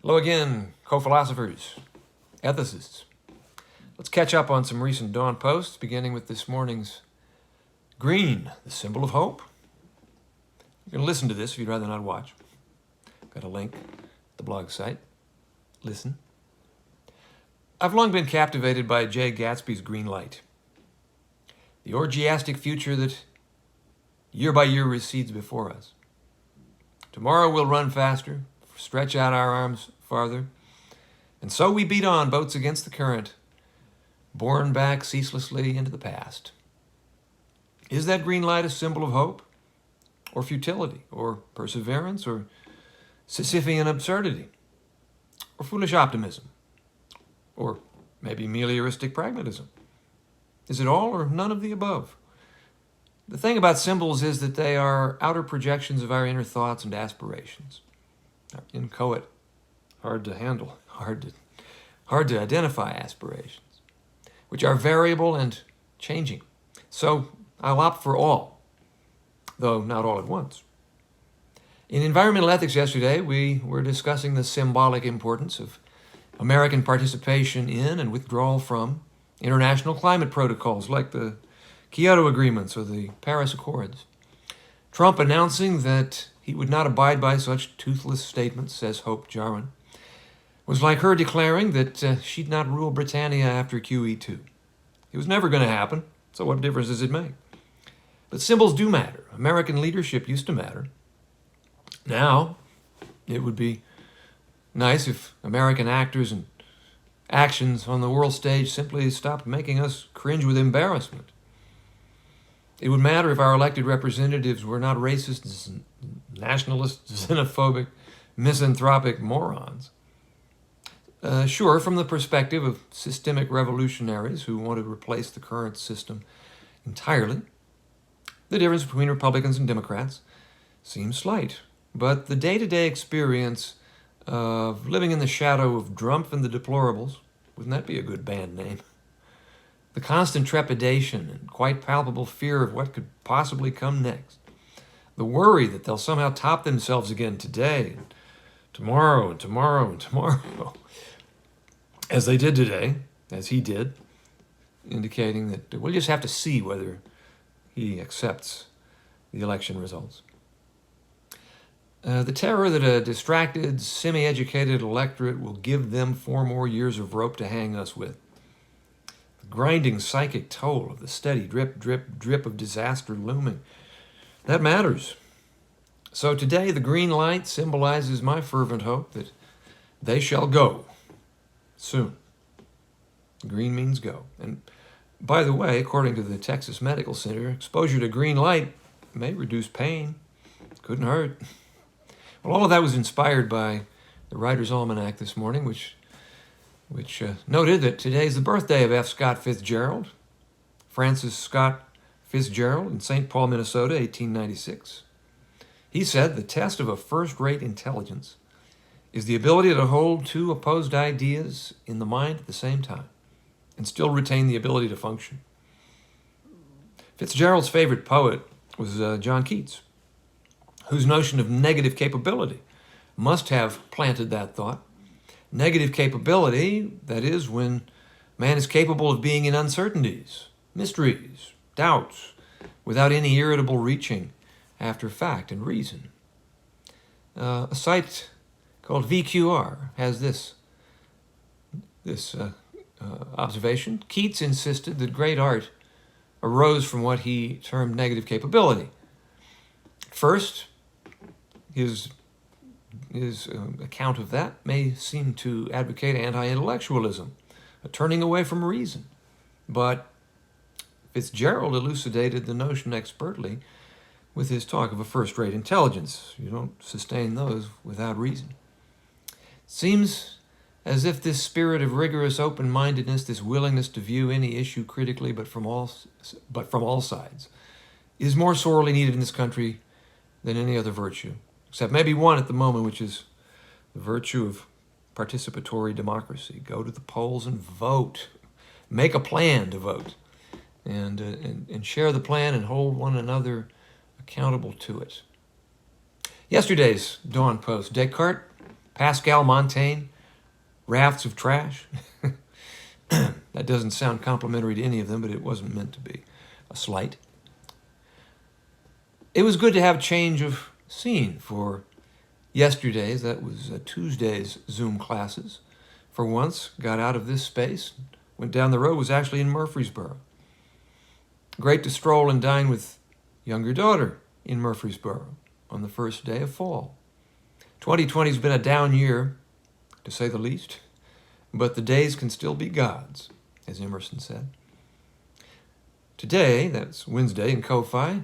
Hello again, co-philosophers, ethicists. Let's catch up on some recent Dawn posts, beginning with this morning's green, the symbol of hope. You can listen to this if you'd rather not watch. Got a link at the blog site. Listen. I've long been captivated by Jay Gatsby's green light. The orgiastic future that year by year recedes before us. Tomorrow we'll run faster, stretch out our arms farther, and so we beat on boats against the current, borne back ceaselessly into the past. Is that green light a symbol of hope, or futility, or perseverance, or Sisyphean absurdity, or foolish optimism, or maybe melioristic pragmatism? Is it all or none of the above? The thing about symbols is that they are outer projections of our inner thoughts and aspirations. Inchoate, hard to handle, hard to identify aspirations, which are variable and changing. So I'll opt for all, though not all at once. In environmental ethics yesterday, we were discussing the symbolic importance of American participation in and withdrawal from international climate protocols like the Kyoto Agreements or the Paris Accords. Trump announcing that he would not abide by such toothless statements, says Hope Jarwin, was like her declaring that she'd not rule Britannia after QE2. It was never going to happen, so what difference does it make? But symbols do matter. American leadership used to matter. Now, it would be nice if American actors and actions on the world stage simply stopped making us cringe with embarrassment. It would matter if our elected representatives were not racist, nationalist, xenophobic, misanthropic morons. Sure, from the perspective of systemic revolutionaries who want to replace the current system entirely, the difference between Republicans and Democrats seems slight. But the day-to-day experience of living in the shadow of Drumpf and the Deplorables, wouldn't that be a good band name? The constant trepidation and quite palpable fear of what could possibly come next. The worry that they'll somehow top themselves again today, and tomorrow, and tomorrow, and tomorrow. As they did today, as he did, indicating that we'll just have to see whether he accepts the election results. The terror that a distracted, semi-educated electorate will give them 4 more years of rope to hang us with. The grinding psychic toll of the steady drip, drip, drip of disaster looming. That matters. So today, the green light symbolizes my fervent hope that they shall go soon. Green means go. And by the way, according to the Texas Medical Center, exposure to green light may reduce pain. Couldn't hurt. Well, all of that was inspired by the Writer's Almanac this morning, which noted that today is the birthday of F. Scott Fitzgerald, Francis Scott Fitzgerald in St. Paul, Minnesota, 1896. He said the test of a first-rate intelligence is the ability to hold 2 opposed ideas in the mind at the same time and still retain the ability to function. Fitzgerald's favorite poet was John Keats, whose notion of negative capability must have planted that thought. Negative capability, that is, when man is capable of being in uncertainties, mysteries, doubts, without any irritable reaching after fact and reason. A site called VQR has this observation. Keats insisted that great art arose from what he termed negative capability. First, his account of that may seem to advocate anti-intellectualism, a turning away from reason. But Fitzgerald elucidated the notion expertly with his talk of a first-rate intelligence. You don't sustain those without reason. Seems as if this spirit of rigorous open-mindedness, this willingness to view any issue critically but from all sides, is more sorely needed in this country than any other virtue, except maybe one at the moment, which is the virtue of participatory democracy. Go to the polls and vote. Make a plan to vote, and share the plan and hold one another accountable to it. Yesterday's Dawn Post, Descartes Pascal, Montaigne, rafts of trash. That doesn't sound complimentary to any of them, but it wasn't meant to be a slight. It was good to have change of scene for yesterday's, that was Tuesday's Zoom classes. For once, got out of this space, went down the road, was actually in Murfreesboro. Great to stroll and dine with younger daughter in Murfreesboro on the first day of fall. 2020's been a down year, to say the least, but the days can still be God's, as Emerson said. Today, that's Wednesday in Ko-Fi,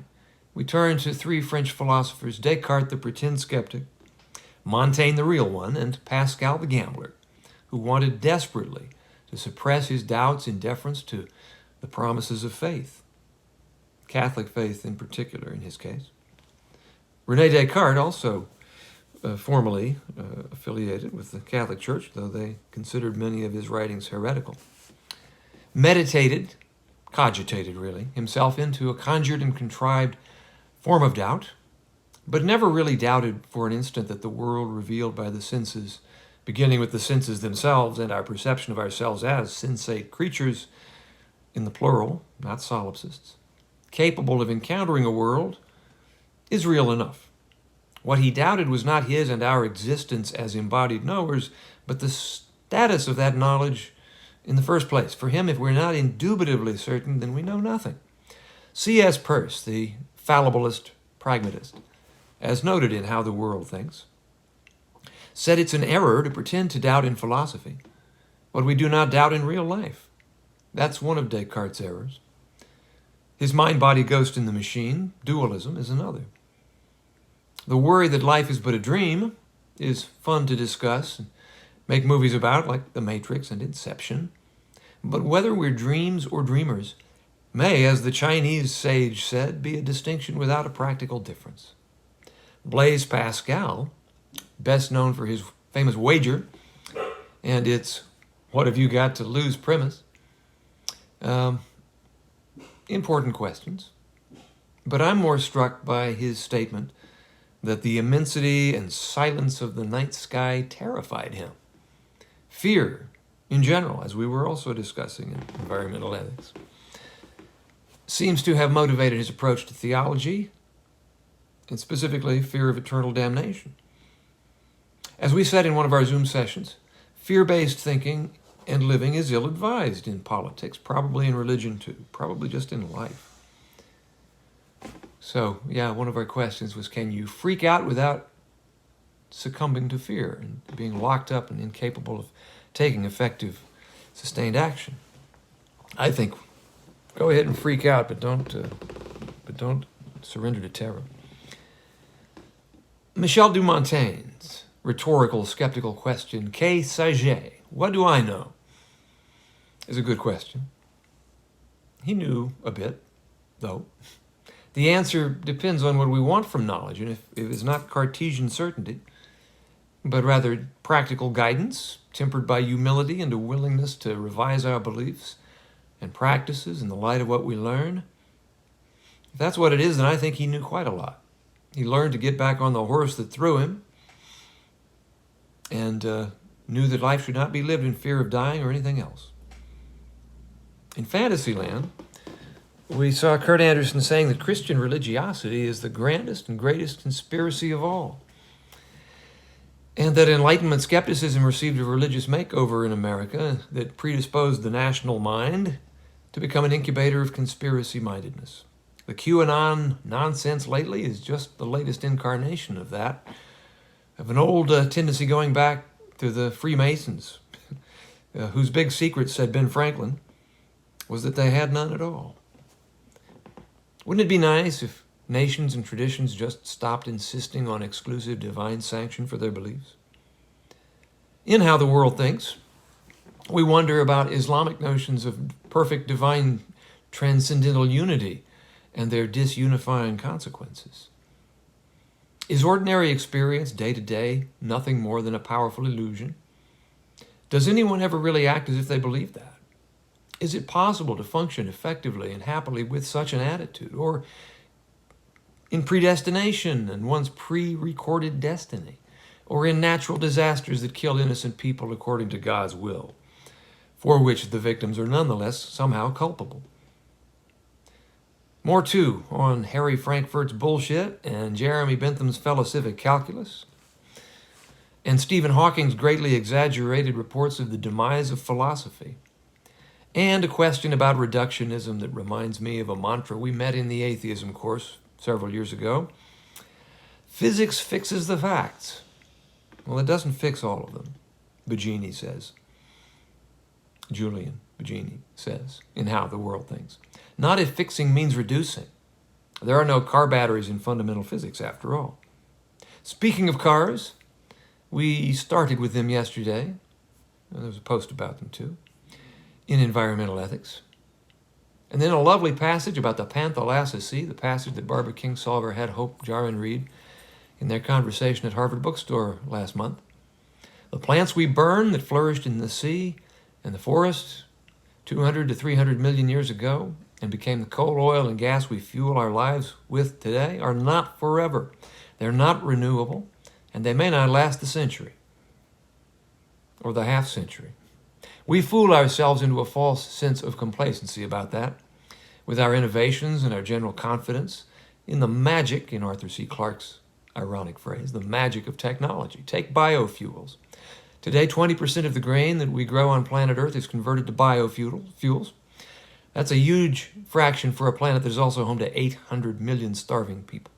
we turn to three French philosophers, Descartes, the pretend skeptic, Montaigne, the real one, and Pascal, the gambler, who wanted desperately to suppress his doubts in deference to the promises of faith, Catholic faith in particular in his case. René Descartes, also formally affiliated with the Catholic Church, though they considered many of his writings heretical, cogitated really, himself into a conjured and contrived form of doubt, but never really doubted for an instant that the world revealed by the senses, beginning with the senses themselves and our perception of ourselves as sensate creatures, in the plural, not solipsists, capable of encountering a world, is real enough. What he doubted was not his and our existence as embodied knowers, but the status of that knowledge in the first place. For him, if we're not indubitably certain, then we know nothing. C.S. Peirce, the fallibilist pragmatist, as noted in How the World Thinks, said it's an error to pretend to doubt in philosophy what we do not doubt in real life. That's one of Descartes' errors. His mind-body ghost in the machine, dualism, is another. The worry that life is but a dream is fun to discuss and make movies about, like The Matrix and Inception. But whether we're dreams or dreamers may, as the Chinese sage said, be a distinction without a practical difference. Blaise Pascal, best known for his famous wager and its "what have you got to lose" premise, important questions. But I'm more struck by his statement that the immensity and silence of the night sky terrified him. Fear, in general, as we were also discussing in environmental ethics, seems to have motivated his approach to theology, and specifically fear of eternal damnation. As we said in one of our Zoom sessions, fear-based thinking and living is ill-advised in politics, probably in religion too, probably just in life. So, one of our questions was, can you freak out without succumbing to fear and being locked up and incapable of taking effective, sustained action? I think go ahead and freak out, but don't surrender to terror. Michel de Montaigne's rhetorical, skeptical question, "Que sais-je?" What do I know? Is a good question. He knew a bit, though. The answer depends on what we want from knowledge, and if it's not Cartesian certainty, but rather practical guidance, tempered by humility and a willingness to revise our beliefs and practices in the light of what we learn, if that's what it is, then I think he knew quite a lot. He learned to get back on the horse that threw him, and knew that life should not be lived in fear of dying or anything else. In Fantasyland, we saw Kurt Anderson saying that Christian religiosity is the grandest and greatest conspiracy of all, and that Enlightenment skepticism received a religious makeover in America that predisposed the national mind to become an incubator of conspiracy-mindedness. The QAnon nonsense lately is just the latest incarnation of that, of an old tendency going back to the Freemasons, whose big secret, said Ben Franklin, was that they had none at all. Wouldn't it be nice if nations and traditions just stopped insisting on exclusive divine sanction for their beliefs? In How the World Thinks, we wonder about Islamic notions of perfect divine transcendental unity and their disunifying consequences. Is ordinary experience, day to day, nothing more than a powerful illusion? Does anyone ever really act as if they believe that? Is it possible to function effectively and happily with such an attitude, or in predestination and one's pre-recorded destiny? or in natural disasters that kill innocent people according to God's will, for which the victims are nonetheless somehow culpable. More, too, on Harry Frankfurt's bullshit and Jeremy Bentham's fellow civic calculus, and Stephen Hawking's greatly exaggerated reports of the demise of philosophy, and a question about reductionism that reminds me of a mantra we met in the atheism course several years ago. Physics fixes the facts. Well, it doesn't fix all of them, Bugini says. Julian Bugini says in How the World Thinks. Not if fixing means reducing. There are no car batteries in fundamental physics, after all. Speaking of cars, we started with them yesterday. There was a post about them, too, in Environmental Ethics. And then a lovely passage about the Panthalassus Sea, the passage that Barbara Kingsolver had Hope Jahren read in their conversation at Harvard Bookstore last month. The plants we burn that flourished in the sea and the forest 200 to 300 million years ago and became the coal, oil, and gas we fuel our lives with today are not forever. They're not renewable, and they may not last the century or the half century. We fool ourselves into a false sense of complacency about that with our innovations and our general confidence in the magic, in Arthur C. Clarke's ironic phrase, the magic of technology. Take biofuels. Today, 20% of the grain that we grow on planet Earth is converted to biofuels. That's a huge fraction for a planet that is also home to 800 million starving people.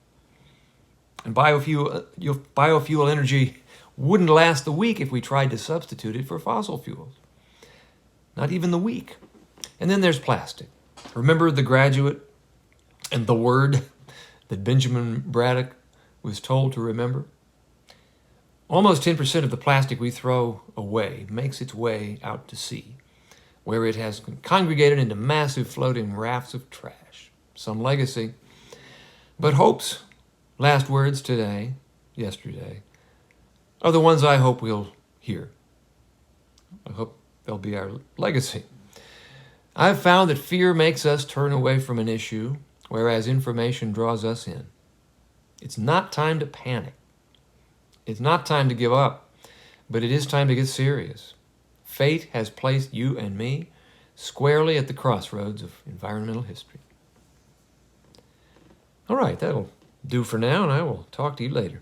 And biofuel energy wouldn't last the week if we tried to substitute it for fossil fuels. Not even the week. And then there's plastic. Remember The Graduate and the word that Benjamin Braddock was told to remember? Almost 10% of the plastic we throw away makes its way out to sea, where it has congregated into massive floating rafts of trash. Some legacy. But Hope's last words yesterday, are the ones I hope we'll hear. I hope they'll be our legacy. I've found that fear makes us turn away from an issue, whereas information draws us in. It's not time to panic. It's not time to give up, but it is time to get serious. Fate has placed you and me squarely at the crossroads of environmental history. All right, that'll do for now, and I will talk to you later.